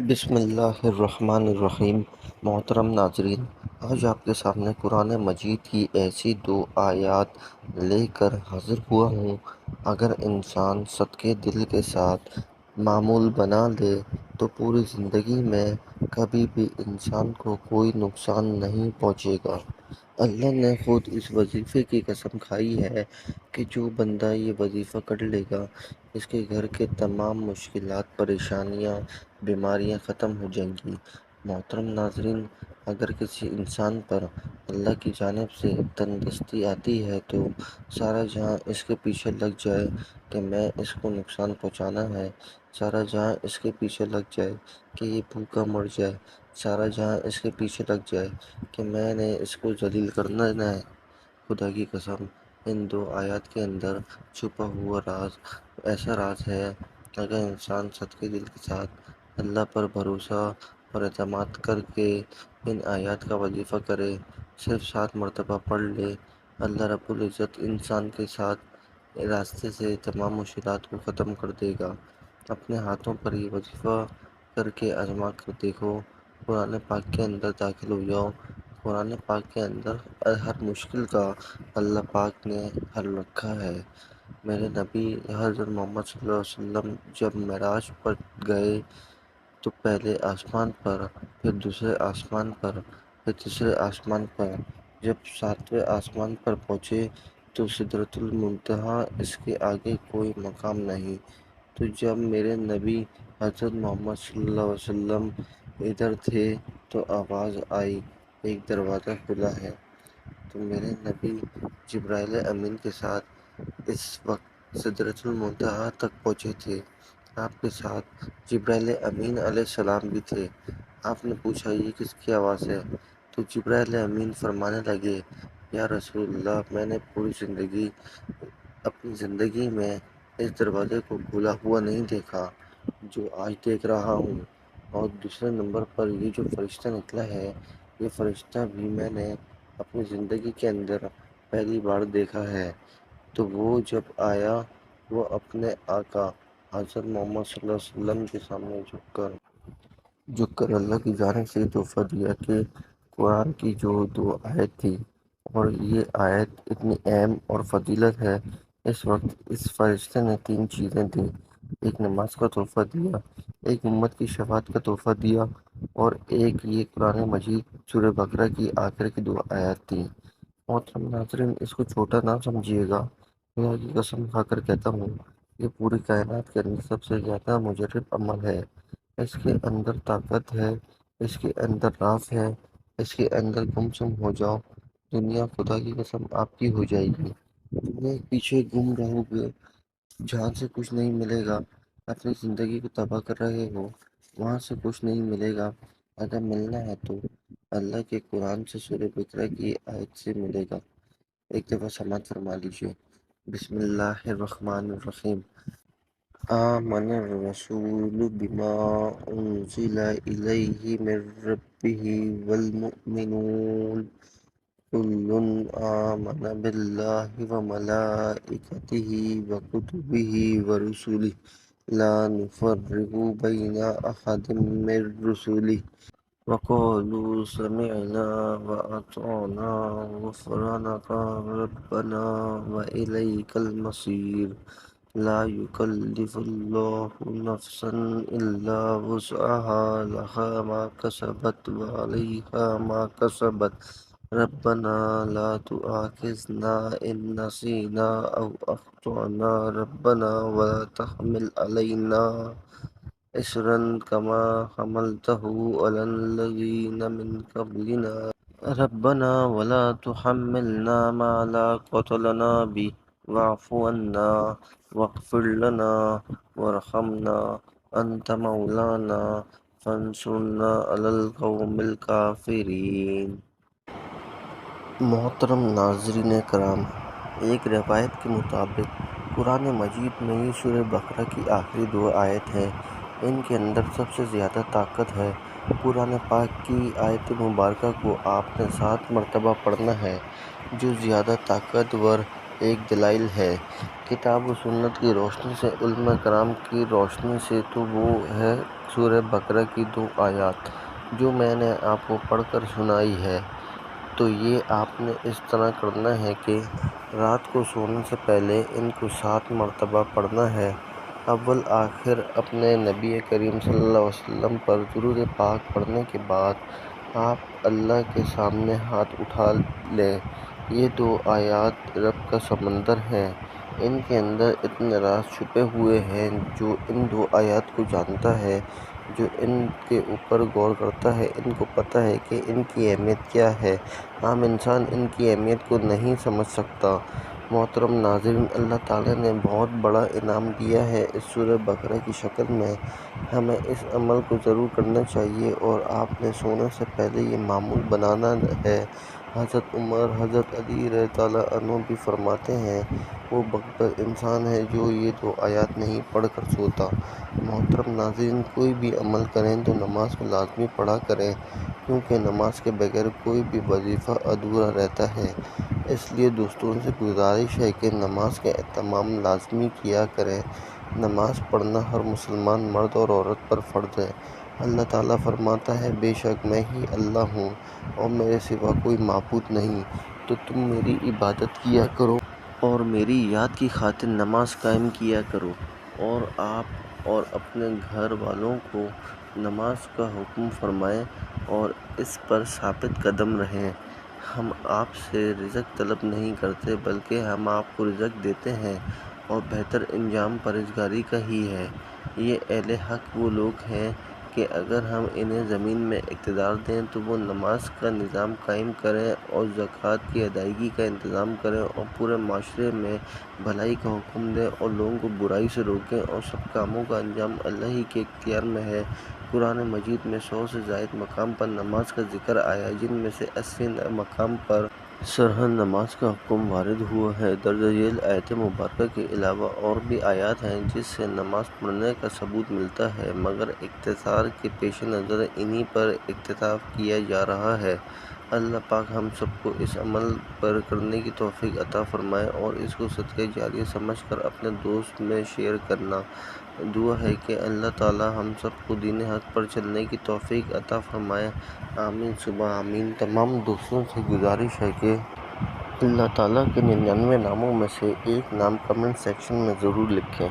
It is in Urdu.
بسم اللہ الرحمن الرحیم۔ محترم ناظرین، آج آپ کے سامنے قرآن مجید کی ایسی دو آیات لے کر حاضر ہوا ہوں۔ اگر انسان صدقے دل کے ساتھ معمول بنا لے تو پوری زندگی میں کبھی بھی انسان کو کوئی نقصان نہیں پہنچے گا۔ اللہ نے خود اس وظیفے کی قسم کھائی ہے کہ جو بندہ یہ وظیفہ کر لے گا، اس کے گھر کے تمام مشکلات، پریشانیاں، بیماریاں ختم ہو جائیں گی۔ محترم ناظرین، اگر کسی انسان پر اللہ کی جانب سے تندرستی آتی ہے تو سارا جہاں اس کے پیچھے لگ جائے کہ میں اس کو نقصان پہنچانا ہے، سارا جہاں اس کے پیچھے لگ جائے کہ یہ بھوکا مر جائے، سارا جہاں اس کے پیچھے لگ جائے کہ میں نے اس کو ذلیل کرنا ہے۔ خدا کی قسم، ان دو آیات کے اندر چھپا ہوا راز ایسا راز ہے کہ اگر انسان صدقے دل کے ساتھ اللہ پر بھروسہ اور اعتماد کر کے ان آیات کا وظیفہ کرے، صرف 7 مرتبہ پڑھ لے، اللہ رب العزت انسان کے ساتھ راستے سے تمام مشکلات کو ختم کر دے گا۔ اپنے ہاتھوں پر یہ وظیفہ کر کے آزما کر دیکھو۔ قرآن پاک کے اندر داخل ہو جاؤ۔ قرآن پاک کے اندر ہر مشکل کا اللہ پاک نے حل رکھا ہے۔ میرے نبی حضرت محمد صلی اللہ علیہ وسلم جب معراج پر گئے تو پہلے آسمان پر، پھر دوسرے آسمان پر، پھر تیسرے آسمان پر، جب 7ویں آسمان پر پہنچے تو سدرۃ المنتہا، اس کے آگے کوئی مقام نہیں۔ تو جب میرے نبی حضرت محمد صلی اللہ علیہ وسلم ادھر تھے تو آواز آئی، ایک دروازہ کھلا ہے۔ تو میرے نبی جبرائیل امین کے ساتھ اس وقت سدرۃ المنتہا تک پہنچے تھے۔ آپ کے ساتھ جبرائیل امین علیہ السلام بھی تھے۔ آپ نے پوچھا یہ کس کی آواز ہے؟ تو جبرائیل امین فرمانے لگے، یا رسول اللہ، میں نے اپنی زندگی میں اس دروازے کو کھلا ہوا نہیں دیکھا جو آج دیکھ رہا ہوں، اور دوسرے نمبر پر یہ جو فرشتہ نکلا ہے، یہ فرشتہ بھی میں نے اپنی زندگی کے اندر پہلی بار دیکھا ہے۔ تو وہ جب آیا، وہ اپنے آقا حضرت محمد صلی اللہ علیہ وسلم کے سامنے جھک کر اللہ کی جانب سے تحفہ دیا کہ قرآن کی جو 2 آیت تھی، اور یہ آیت اتنی اہم اور فضیلت ہے، اس وقت اس فرشتے نے 3 چیزیں دیں۔ ایک نماز کا تحفہ دیا، ایک امت کی شفاعت کا تحفہ دیا، اور ایک یہ قرآن مجید سورہ بقرہ کی آخر کی 2 آیات تھی۔ محترم ناظرین، اس کو چھوٹا نہ سمجھیے گا، خدا کی قسم کھا کر کہتا ہوں، یہ پوری کائنات کے اندر سب سے زیادہ مجرب عمل ہے۔ اس کے اندر طاقت ہے، اس کے اندر راز ہے، اس کے اندر گم سم ہو جاؤ، دنیا خدا کی قسم آپ کی ہو جائے گی۔ دنیا کے پیچھے گم رہو گے جہاں سے کچھ نہیں ملے گا، اپنی زندگی کو تباہ کر رہے ہو، وہاں سے کچھ نہیں ملے گا۔ اگر ملنا ہے تو اللہ کے قرآن سے سورہ بقرہ کی آیت سے ملے گا۔ ایک دفعہ سماعت فرما لیجیے۔ بسم اللہ الرحمن الرحیم۔ آمن الرسول بما انزل الیہ من ربہ والمؤمنون كل آمن بالله وملائكته وكتبه ورسله لا نفرق بين أحد من رسله وقالوا سمعنا وأطعنا غفرانك ربنا وإليك المصير لا يكلف الله نفسا إلا وسعها لها ما كسبت وعليها ما كسبت ربنا لا تؤاخذنا إن نسينا أو أخطأنا ربنا ولا تحمل علينا إصرا كما حملته على الذين من قبلنا ربنا ولا تحملنا ما لا طاقة لنا به واعف عنا واغفر لنا وارحمنا أنت مولانا فانصرنا على القوم الكافرين۔ محترم ناظرین کرام، ایک روایت کے مطابق قرآن مجید میں یہ سورہ بقرہ کی آخری 2 آیت ہیں، ان کے اندر سب سے زیادہ طاقت ہے۔ قرآن پاک کی آیت مبارکہ کو آپ نے 7 مرتبہ پڑھنا ہے۔ جو زیادہ طاقتور ایک دلائل ہے کتاب و سنت کی روشنی سے، علماء کرام کی روشنی سے، تو وہ ہے سورہ بقرہ کی 2 آیات جو میں نے آپ کو پڑھ کر سنائی ہے۔ تو یہ آپ نے اس طرح کرنا ہے کہ رات کو سونے سے پہلے ان کو 7 مرتبہ پڑھنا ہے۔ اول آخر اپنے نبی کریم صلی اللہ علیہ وسلم پر درود پاک پڑھنے کے بعد آپ اللہ کے سامنے ہاتھ اٹھا لیں۔ یہ 2 آیات رب کا سمندر ہیں، ان کے اندر اتنے راز چھپے ہوئے ہیں۔ جو ان 2 آیات کو جانتا ہے، جو ان کے اوپر غور کرتا ہے، ان کو پتہ ہے کہ ان کی اہمیت کیا ہے۔ عام انسان ان کی اہمیت کو نہیں سمجھ سکتا۔ محترم ناظرین، اللہ تعالیٰ نے بہت بڑا انعام دیا ہے اس سورہ بقرہ کی شکل میں۔ ہمیں اس عمل کو ضرور کرنا چاہیے اور آپ نے سونے سے پہلے یہ معمول بنانا ہے۔ حضرت عمر، حضرت علی رضی اللہ عنہ بھی فرماتے ہیں، وہ بخت انسان ہے جو یہ 2 آیات نہیں پڑھ کر سوتا۔ محترم ناظرین، کوئی بھی عمل کریں تو نماز کو لازمی پڑھا کریں، کیونکہ نماز کے بغیر کوئی بھی وظیفہ ادھورا رہتا ہے۔ اس لیے دوستوں سے گزارش ہے کہ نماز کا اہتمام لازمی کیا کریں۔ نماز پڑھنا ہر مسلمان مرد اور عورت پر فرض ہے۔ اللہ تعالیٰ فرماتا ہے، بے شک میں ہی اللہ ہوں اور میرے سوا کوئی معبود نہیں، تو تم میری عبادت کیا کرو اور میری یاد کی خاطر نماز قائم کیا کرو، اور آپ اور اپنے گھر والوں کو نماز کا حکم فرمائیں اور اس پر ثابت قدم رہیں۔ ہم آپ سے رزق طلب نہیں کرتے، بلکہ ہم آپ کو رزق دیتے ہیں، اور بہتر انجام پرہیزگاری کا ہی ہے۔ یہ اہل حق وہ لوگ ہیں کہ اگر ہم انہیں زمین میں اقتدار دیں تو وہ نماز کا نظام قائم کریں اور زکوٰۃ کی ادائیگی کا انتظام کریں اور پورے معاشرے میں بھلائی کا حکم دیں اور لوگوں کو برائی سے روکیں، اور سب کاموں کا انجام اللہ ہی کے اختیار میں ہے۔ قرآن مجید میں 100 سے زائد مقام پر نماز کا ذکر آیا ہے، جن میں سے 80 مقام پر سرحد نماز کا حکم وارد ہوا ہے۔ درج ذیل آیت مبارکہ کے علاوہ اور بھی آیات ہیں جس سے نماز پڑھنے کا ثبوت ملتا ہے، مگر اختصار کے پیش نظر انہی پر اکتفا کیا جا رہا ہے۔ اللہ پاک ہم سب کو اس عمل پر کرنے کی توفیق عطا فرمائے اور اس کو صدقہ جاریہ سمجھ کر اپنے دوست میں شیئر کرنا۔ دعا ہے کہ اللہ تعالیٰ ہم سب کو دین حق پر چلنے کی توفیق عطا فرمائے۔ آمین ثم آمین۔ تمام دوستوں سے گزارش ہے کہ اللہ تعالیٰ کے 99 ناموں میں سے ایک نام کمنٹ سیکشن میں ضرور لکھیں۔